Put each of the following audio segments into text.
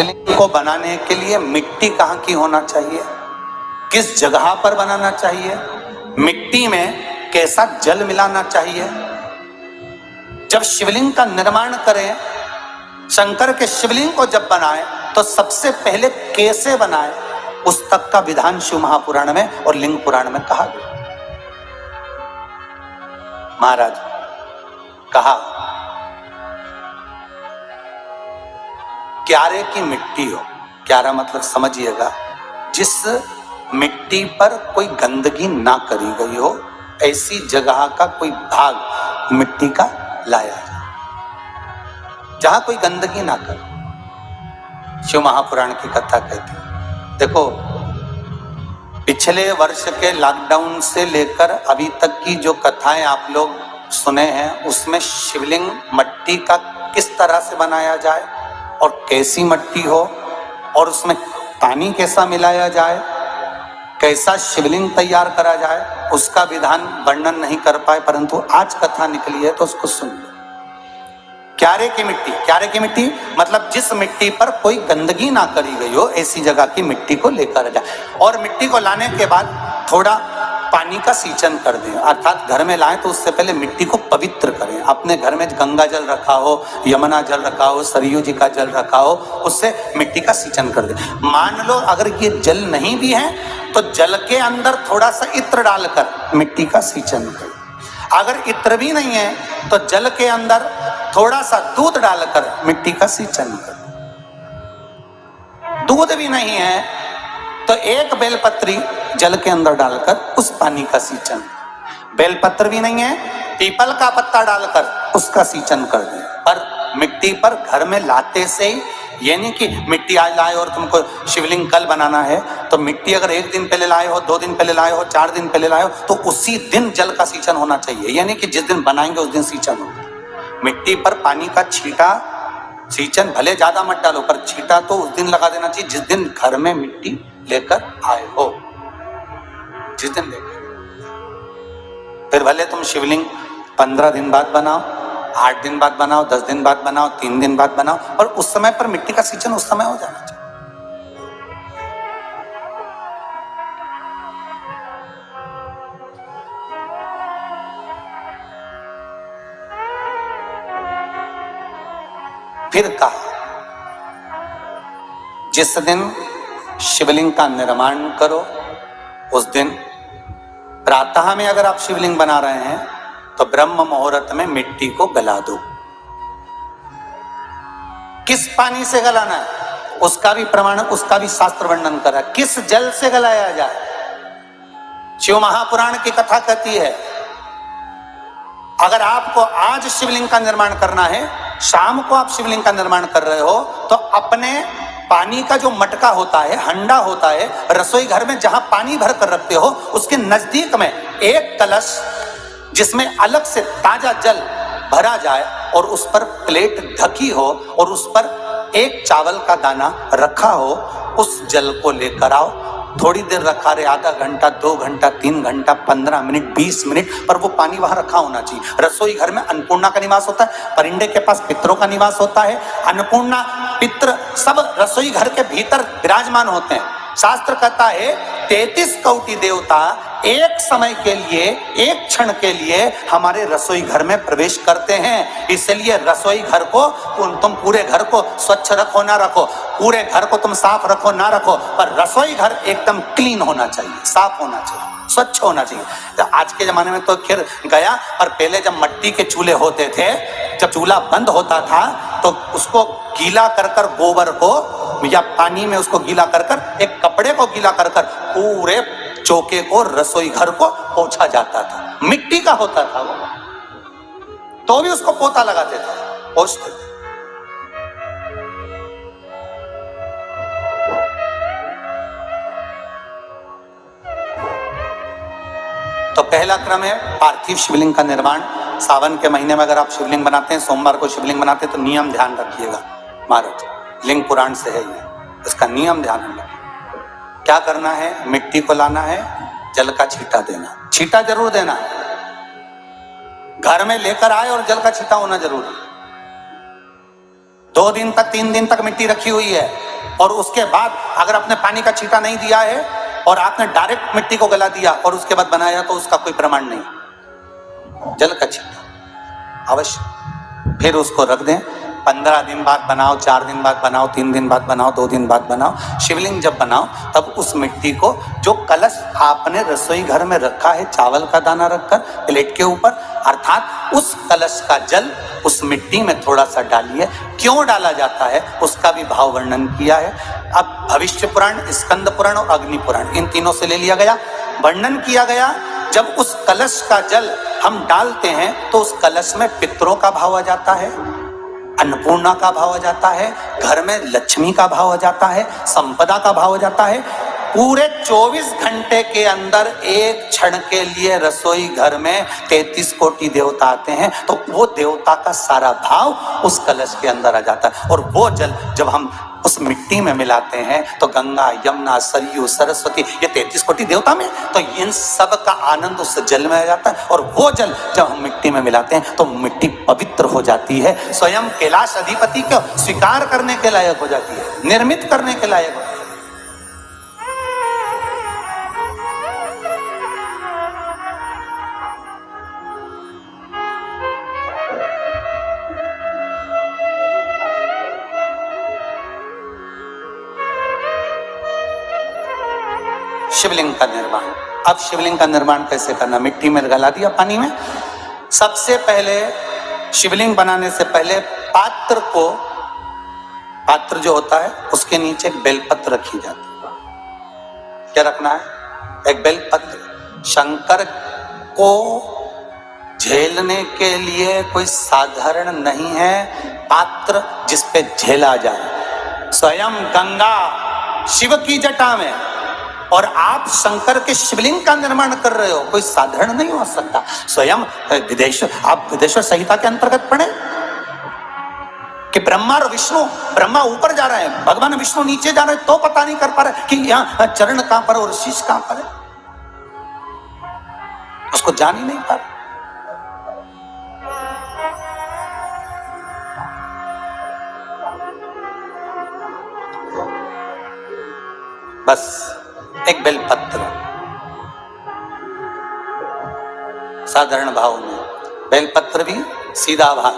शिवलिंग को बनाने के लिए मिट्टी कहाँ की होना चाहिए, किस जगह पर बनाना चाहिए, मिट्टी में कैसा जल मिलाना चाहिए। जब शिवलिंग का निर्माण करें, शंकर के शिवलिंग को जब बनाए तो सबसे पहले कैसे बनाए, उस तक का विधान शिव महापुराण में और लिंग पुराण में कहा गया। महाराज कहा, क्यारे की मिट्टी हो, क्यारा मतलब समझिएगा, जिस मिट्टी पर कोई गंदगी ना करी गई हो, ऐसी जगह का कोई भाग मिट्टी का लाया जाए जहां कोई गंदगी ना करे। शिव महापुराण की कथा कहती है। देखो, पिछले वर्ष के लॉकडाउन से लेकर अभी तक की जो कथाएं आप लोग सुने हैं, उसमें शिवलिंग मट्टी का किस तरह से बनाया जाए और कैसी मट्टी हो और उसमें पानी कैसा मिलाया जाए, कैसा शिवलिंग तैयार करा जाए, उसका विधान वर्णन नहीं कर पाए, परंतु आज कथा निकली है तो उसको सुन लो। क्यारे की मिट्टी, क्यारे की मिट्टी मतलब जिस मिट्टी पर कोई गंदगी ना करी गई हो, ऐसी जगह की मिट्टी को लेकर जाए और मिट्टी को लाने के बाद थोड़ा पानी का सींचन कर दें, अर्थात घर में लाएं तो उससे पहले मिट्टी को पवित्र करें। अपने घर में गंगा जल रखा हो, यमुना जल रखा हो, सरयू जी का जल रखा हो, उससे मिट्टी का सींचन कर दें। मान लो अगर ये जल नहीं भी है तो जल के अंदर थोड़ा सा इत्र डालकर मिट्टी का सींचन करें। अगर इत्र भी नहीं है तो जल के अंदर थोड़ा सा दूध डालकर मिट्टी का सींचन करें। दूध भी नहीं है तो एक बेलपत्री जल के अंदर डालकर उस पानी का सींचन। बेलपत्र भी नहीं है, पीपल का पत्ता डालकर उसका सींचन कर दें। पर मिट्टी पर घर में लाते से ही, ये नहीं कि मिट्टी आज लाए और तुमको शिवलिंग कल बनाना है, तो मिट्टी अगर एक दिन पहले लाए हो, 2 दिन पहले लाए हो, 4 दिन पहले लाए हो, तो उसी दिन जल का सींचन होना चाहिए। यानी कि जिस दिन बनाएंगे उस दिन सींचन हो। मिट्टी पर पानी का छींटा, सींचन भले ज्यादा मत डालो, पर छींटा तो उस दिन लगा देना चाहिए जिस दिन घर में मिट्टी लेकर आए हो, जिस दिन लेकर। फिर भले तुम शिवलिंग 15 दिन बाद बनाओ, 8 दिन बाद बनाओ, 10 दिन बाद बनाओ, 3 दिन बाद बनाओ, और उस समय पर मिट्टी का सींचन उस समय हो जाना चाहिए। फिर कहा, जिस दिन शिवलिंग का निर्माण करो उस दिन प्रातः में अगर आप शिवलिंग बना रहे हैं तो ब्रह्म मुहूर्त में मिट्टी को गला दो। किस पानी से गलाना है उसका भी प्रमाण, उसका भी शास्त्र वर्णन करा। किस जल से गलाया जाए, शिव महापुराण की कथा कहती है, अगर आपको आज शिवलिंग का निर्माण करना है, शाम को आप शिवलिंग का निर्माण कर रहे हो, तो अपने पानी का जो मटका होता है, हंडा होता है, रसोई घर में जहां पानी भर कर रखते हो, उसके नजदीक में एक कलश जिसमें अलग से ताजा जल भरा जाए और उस पर प्लेट ढकी हो और उस पर एक चावल का दाना रखा हो, उस जल को लेकर आओ। थोड़ी देर रखा रहे, आधा घंटा, 2 घंटा, 3 घंटा, 15 मिनट, 20 मिनट, पर वो पानी वहां रखा होना चाहिए। रसोई घर में अन्नपूर्णा का निवास होता है, परिंदे के पास पितरों का निवास होता है। अन्नपूर्णा, पित्र सब रसोई घर के भीतर विराजमान होते हैं। शास्त्र कहता है 33 कोटि देवता एक समय के लिए, एक क्षण के लिए हमारे रसोई घर में प्रवेश करते हैं। इसलिए रसोई घर को तुम पूरे घर को स्वच्छ रखो ना रखो, पूरे घर को तुम साफ रखो ना रखो, पर रसोई घर एकदम क्लीन होना चाहिए, साफ होना चाहिए, स्वच्छ होना चाहिए। आज के जमाने में तो खैर गया, पर पहले जब मिट्टी के चूल्हे होते थे, जब चूल्हा बंद होता था तो उसको गीला कर कर, गोबर को या पानी में उसको गीला कर कर, एक कपड़े को गीला कर कर पूरे चौके को, रसोई घर को पोंछा जाता था। मिट्टी का होता था वो, तो भी उसको पोता लगाते थे, पोंछते। तो पहला क्रम है पार्थिव शिवलिंग का निर्माण। सावन के महीने में अगर आप शिवलिंग बनाते हैं, सोमवार को शिवलिंग बनाते हैं, तो नियम ध्यान रखिएगा महाराज, लिंग पुराण से है ये, इसका नियम ध्यान रखिए। क्या करना है, मिट्टी को लाना है, जल का छींटा देना, छींटा जरूर देना है, घर में लेकर आए और जल का छींटा होना जरूरी। 2 दिन तक 3 दिन तक मिट्टी रखी हुई है, और उसके बाद अगर आपने पानी का छींटा नहीं दिया है और आपने डायरेक्ट मिट्टी को गला दिया और उसके बाद बनाया, तो उसका कोई प्रमाण नहीं। जल का छींटा अवश्य। फिर उसको रख दें, 15 दिन बाद बनाओ, 4 दिन बाद बनाओ, 3 दिन बाद बनाओ, 2 दिन बाद बनाओ। शिवलिंग जब बनाओ तब उस मिट्टी को, जो कलश आपने रसोई घर में रखा है चावल का दाना रखकर प्लेट के ऊपर, अर्थात उस कलश का जल उस मिट्टी में थोड़ा सा डालिए। क्यों डाला जाता है उसका भी भाव वर्णन किया है। अब भविष्य पुराण, स्कंद पुराण और अग्नि पुराण, इन तीनों से ले लिया गया। वर्णन किया गया, जब उस कलश का जल हम डालते हैं तो उस कलश में पितरों का भाव आ जाता है, अन्नपूर्णा का भाव आ जाता है, घर में लक्ष्मी का भाव आ जाता है, संपदा का भाव आ जाता है। पूरे 24 घंटे के अंदर एक क्षण के लिए रसोई घर में 33 कोटि देवता आते हैं, तो वो देवता का सारा भाव उस कलश के अंदर आ जाता है। और वो जल जब हम उस मिट्टी में मिलाते हैं तो गंगा, यमुना, सरयू, सरस्वती, ये 33 कोटि देवता में, तो इन सब का आनंद उस जल में आ जाता है। और वो जल जब हम मिट्टी में मिलाते हैं तो मिट्टी पवित्र हो जाती है, स्वयं कैलाश अधिपति को स्वीकार करने के लायक हो जाती है, निर्मित करने के लायक हो जाती है। शिवलिंग का निर्माण। अब शिवलिंग का निर्माण कैसे करना? मिट्टी में गला दिया पानी में। सबसे पहले शिवलिंग बनाने से पहले पात्र को, पात्र जो होता है उसके नीचे एक बेलपत्र रखी जाती है। क्या रखना है? एक बेलपत्र। शंकर को झेलने के लिए कोई साधारण नहीं है पात्र जिसपे झेला जाए। स्वयं गंगा शिव की जटा में, और आप शंकर के शिवलिंग का निर्माण कर रहे हो, कोई साधारण नहीं हो सकता। स्वयं आप विदेश्वर संहिता के अंतर्गत पढ़े कि ब्रह्मा और विष्णु, ब्रह्मा ऊपर जा रहे हैं, भगवान विष्णु नीचे जा रहे हैं, तो पता नहीं कर पा रहे कि यहाँ चरण कहां पर और शीश कहां पर है, उसको जान ही नहीं पा रहे। बस एक बेलपत्र, साधारण भाव में बेलपत्र भी सीधा भाग,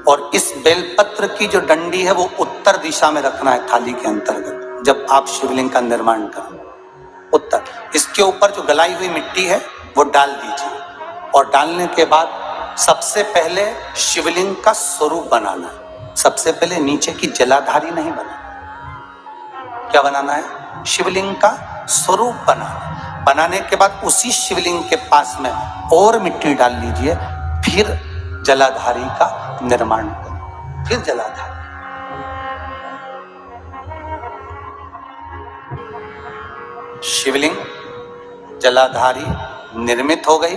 और इस बेलपत्र की जो डंडी है वो उत्तर दिशा में रखना है थाली के अंतर्गत। जब आप शिवलिंग का निर्माण करें उत्तर, इसके ऊपर जो गलाई हुई मिट्टी है वो डाल दीजिए, और डालने के बाद सबसे पहले शिवलिंग का स्वरूप बनाना है। सबसे पहले नीचे की जलाधारी नहीं बनाना। क्या बनाना है? शिवलिंग का स्वरूप बनाने के बाद उसी शिवलिंग के पास में और मिट्टी डाल लीजिए, फिर जलाधारी का निर्माण करें। फिर जलाधारी, शिवलिंग जलाधारी निर्मित हो गई।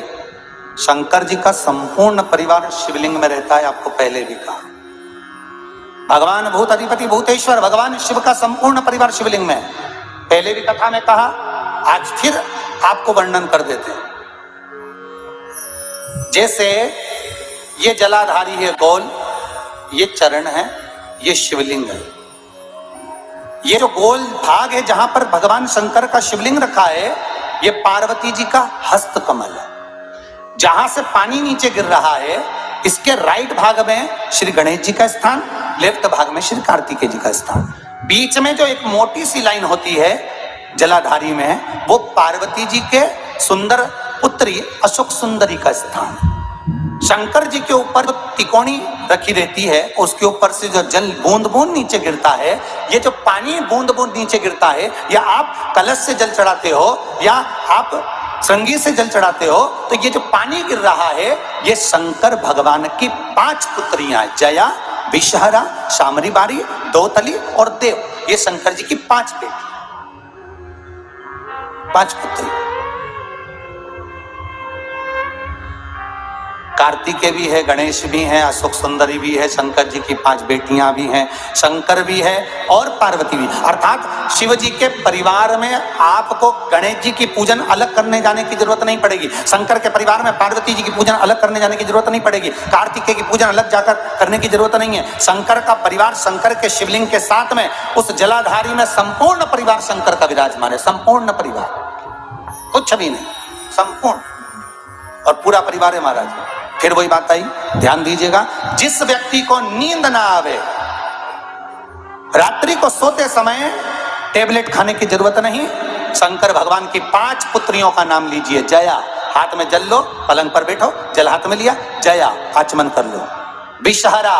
शंकर जी का संपूर्ण परिवार शिवलिंग में रहता है, आपको पहले भी कहा। भगवान भूत अधिपति भूतेश्वर भगवान शिव का संपूर्ण परिवार शिवलिंग में है, पहले भी कथा में कहा, आज फिर आपको वर्णन कर देते हैं। जैसे ये जलाधारी है गोल, ये चरण है, ये शिवलिंग है। ये जो गोल भाग है जहां पर भगवान शंकर का शिवलिंग रखा है, ये पार्वती जी का हस्त कमल है। जहां से पानी नीचे गिर रहा है, इसके राइट भाग में श्री गणेश जी का स्थान, लेफ्ट भाग में श्री कार्तिकेय जी का स्थान। बीच में जो एक मोटी सी लाइन होती है जलाधारी में, वो पार्वती जी के सुंदर पुत्री अशोक सुंदरी का स्थान। शंकर जी के ऊपर जो तिकोनी रखी रहती है, उसके ऊपर से जो जल बूंद बूंद नीचे गिरता है, ये जो पानी बूंद बूंद नीचे गिरता है, या आप कलश से जल चढ़ाते हो या आप श्रृंगी से जल चढ़ाते हो, तो ये जो पानी गिर रहा है, ये शंकर भगवान की 5 पुत्रियां, जया, विषहरा, शामरीबारी, दोतली और देव। ये शंकर जी की 5 बेटी, 5 पुत्री। कार्तिकेय भी है, गणेश भी है, अशोक सुंदरी भी है, शंकर जी की 5 बेटियां भी हैं, शंकर भी है और पार्वती भी। अर्थात शिव जी के परिवार में आपको गणेश जी की पूजन अलग करने जाने की जरूरत नहीं पड़ेगी, शंकर के परिवार में पार्वती जी की पूजन अलग करने जाने की जरूरत नहीं पड़ेगी, कार्तिकेय की पूजन अलग जाकर करने की जरूरत नहीं है। शंकर का परिवार शंकर के शिवलिंग के साथ में उस जलाधारी में संपूर्ण परिवार शंकर का विराजमान है, संपूर्ण परिवार, कुछ भी नहीं, संपूर्ण और पूरा परिवार है महाराज। फिर वही बात आई, ध्यान दीजिएगा, जिस व्यक्ति को नींद ना आवे, रात्रि को सोते समय टेबलेट खाने की जरूरत नहीं, शंकर भगवान की 5 पुत्रियों का नाम लीजिए। जया, हाथ में जल लो, पलंग पर बैठो, जल हाथ में लिया, जया आचमन कर लो, विषहरा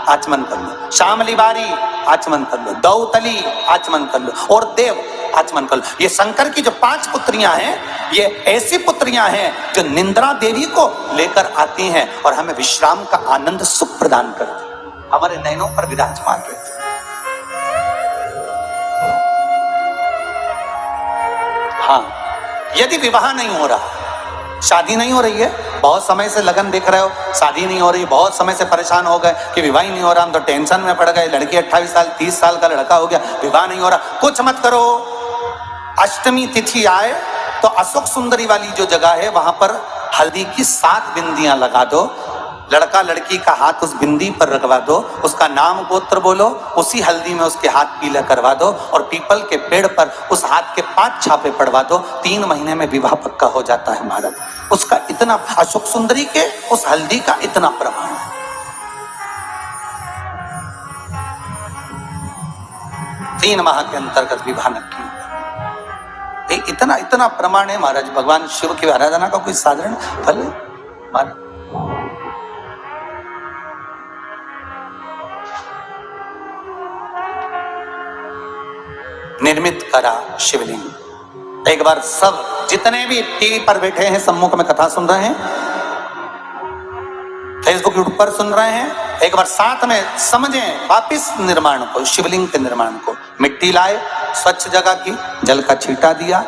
आचमन कर लो, शामली बारी आचमन कर लो, दौतली आचमन कर लो और देव आचमन कर लो। ये शंकर की जो 5 पुत्रियां हैं, ये ऐसी पुत्रियां हैं जो निंद्रा देवी को लेकर आती हैं और हमें विश्राम का आनंद सुख प्रदान करती, हमारे नयनों पर विराजमान रहती। हाँ, यदि विवाह नहीं हो रहा, शादी नहीं हो रही है, बहुत समय से लगन देख रहे हो, शादी नहीं हो रही, बहुत समय से परेशान हो गए कि विवाह ही नहीं हो रहा, हम तो टेंशन में पड़ गए, लड़की 28 साल 30 साल का लड़का हो गया, विवाह नहीं हो रहा, कुछ मत करो। अष्टमी तिथि आए तो अशोक सुंदरी वाली जो जगह है वहां पर हल्दी की 7 बिंदियां लगा दो, लड़का लड़की का हाथ उस बिंदी पर रखवा दो, उसका नाम गोत्र बोलो, उसी हल्दी में उसके हाथ पीला करवा दो और पीपल के पेड़ पर उस हाथ के 5 छापे पड़वा दो, 3 महीने में विवाह पक्का हो जाता है महाराज। उसका इतना, अशोक सुंदरी के उस हल्दी का इतना प्रमाण है। 3 माह के अंतर्गत विवाह न किया, इतना इतना प्रमाण है महाराज। भगवान शिव की आराधना का कोई साधारण फल है। निर्मित करा शिवलिंग। एक बार सब जितने भी टीवी पर बैठे हैं, सम्मुख में कथा सुन रहे हैं, फेसबुक यूट्यूब पर सुन रहे हैं, एक बार साथ में समझें वापिस निर्माण को, शिवलिंग के निर्माण को। मिट्टी लाए, स्वच्छ जगह की, जल का छींटा दिया,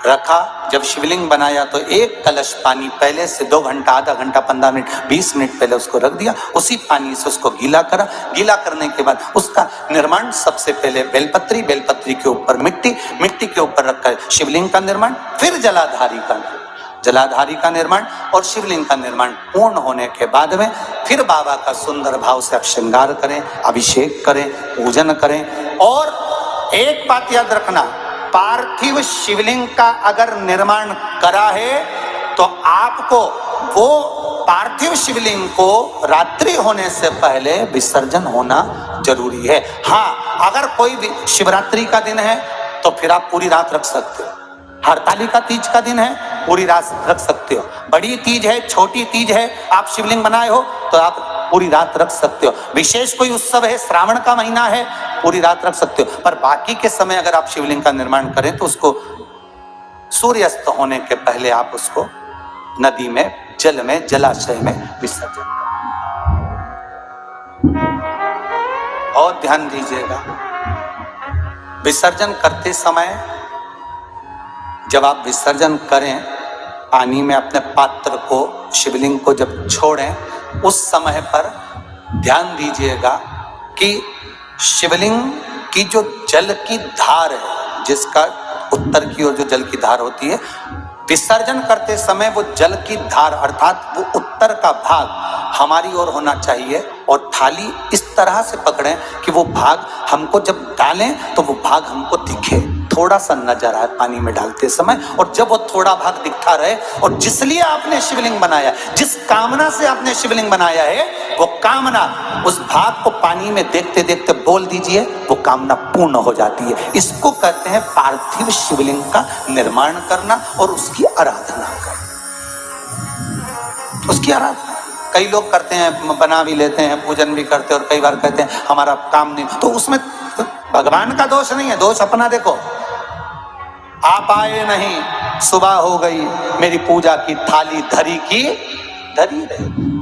रखा। जब शिवलिंग बनाया तो 1 कलश पानी पहले से 2 घंटा, आधा घंटा, 15 मिनट, 20 मिनट पहले उसको रख दिया, उसी पानी से उसको गीला करा। गीला करने के बाद उसका निर्माण सबसे पहले बेलपत्री, बेलपत्री के ऊपर मिट्टी, मिट्टी के ऊपर रखकर शिवलिंग का निर्माण, फिर जलाधारी का निर्माण और शिवलिंग का निर्माण पूर्ण होने के बाद में फिर बाबा का सुंदर भाव से आप श्रृंगार करें, अभिषेक करें, पूजन करें। और एक बात याद रखना, पार्थिव शिवलिंग का अगर निर्माण करा है तो आपको वो पार्थिव शिवलिंग को रात्रि होने से पहले विसर्जन होना जरूरी है। हाँ, अगर कोई भी शिवरात्रि का दिन है तो फिर आप पूरी रात रख सकते हो, हरतालिका तीज का दिन है पूरी रात रख सकते हो, बड़ी तीज है, छोटी तीज है, आप शिवलिंग बनाए हो तो आप पूरी रात रख सकते हो, विशेष कोई उत्सव है, श्रावण का महीना है, पूरी रात रख सकते हो। पर बाकी के समय अगर आप शिवलिंग का निर्माण करें तो उसको सूर्यास्त होने के पहले आप उसको नदी में, जल में, जलाशय में विसर्जन करें। और ध्यान दीजिएगा, विसर्जन करते समय जब आप विसर्जन करें, पानी में अपने पात्र को, शिवलिंग को जब छोड़ें, उस समय पर ध्यान दीजिएगा कि शिवलिंग की जो जल की धार है, जिसका उत्तर की ओर जो जल की धार होती है, विसर्जन करते समय वो जल की धार अर्थात वो उत्तर का भाग हमारी ओर होना चाहिए और थाली इस तरह से पकड़ें कि वो भाग हमको जब डालें तो वो भाग हमको दिखे, थोड़ा सा नजर आए पानी में डालते समय। और जब वो थोड़ा भाग दिखता रहे, और जिस लिए आपने शिवलिंग बनाया, जिस कामना से आपने शिवलिंग बनाया है, वो कामना उस भाग को पानी में देखते देखते बोल दीजिए, वो कामना पूर्ण हो जाती है। इसको कहते हैं पार्थिव शिवलिंग का निर्माण करना और उसकी आराधना करना। उसकी आराधना कई लोग करते हैं, बना भी लेते हैं, पूजन भी करते हैं, और कई बार कहते हैं हमारा काम नहीं, तो उसमें भगवान का दोष नहीं है, दोष अपना देखो। आप आए नहीं, सुबह हो गई, मेरी पूजा की थाली धरी की धरी रही।